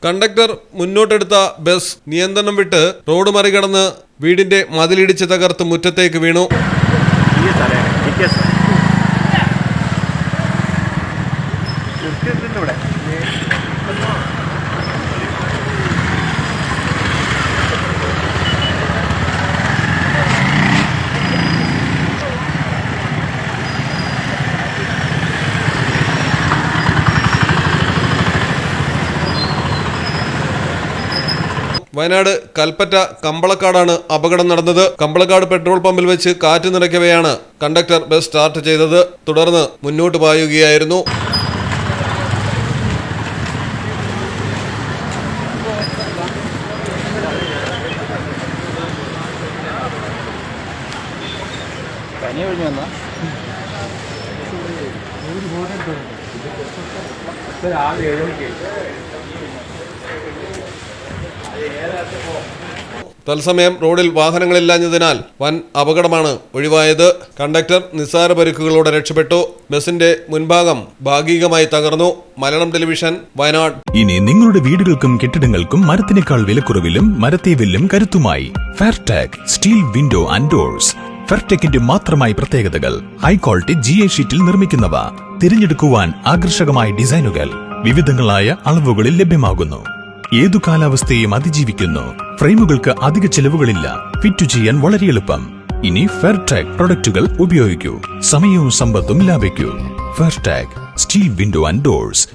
Conductor മുന്നോട്ടെടുത്ത bus നിയന്ത്രണം വിട്ട് road മറികടന്ന് വീടിന്റെ മതിലിടിച്ച് തകർത്ത് മുറ്റത്തേക്ക് വീണു. വയനാട് കൽപ്പറ്റ കമ്പളക്കാടാണ് അപകടം നടന്നത്. കമ്പളക്കാട് പെട്രോൾ പമ്പിൽ വെച്ച് കാറ്റ് നിറയ്ക്കവെയാണ് കണ്ടക്ടർ ബസ് സ്റ്റാർട്ട് ചെയ്തത്. തുടർന്ന് മുന്നോട്ട് പായുകയായിരുന്നു. തത്സമയം റോഡിൽ വാഹനങ്ങളില്ലാഞ്ഞതിനാൽ വൻ അപകടമാണ് ഒഴിവായത്. കണ്ടക്ടർ നിസ്സാര പരിക്കുകളോടെ രക്ഷപ്പെട്ടു. ബസിന്റെ മുൻഭാഗം ഭാഗികമായി തകർന്നു. മലയാളം ടെലിവിഷൻ, വയനാട്. ഇനി നിങ്ങളുടെ വീടുകൾക്കും കെട്ടിടങ്ങൾക്കും മരത്തിനേക്കാൾ വിലക്കുറവിലും മരത്തെ വെല്ലും കരുത്തുമായി ഫെയർടെക് സ്റ്റീൽ വിൻഡോ ആൻഡ് ഡോർസ്. ഫെയർടെക്കിന്റെ മാത്രമായി പ്രത്യേകതകൾ: ഹൈ ക്വാളിറ്റി GA ഷീറ്റിൽ നിർമ്മിക്കുന്നവ, തിരഞ്ഞെടുക്കുവാൻ ആകർഷകമായ ഡിസൈനുകൾ, വിവിധങ്ങളായ അളവുകളിൽ ലഭ്യമാകുന്നു. ഏതു കാലാവസ്ഥയും അതിജീവിക്കുന്നു. ഫ്രെയിമുകൾക്ക് അധിക ചെലവുകളില്ല. ഫിറ്റ് ചെയ്യാൻ വളരെ എളുപ്പം. ഇനി ഫെയർടെക് പ്രൊഡക്റ്റുകൾ ഉപയോഗിക്കൂ. സമയവും സമ്പത്തും ലാഭിക്കൂ. ഫെയർടെക് സ്റ്റീൽ വിൻഡോ ആൻഡ് ഡോർസ്.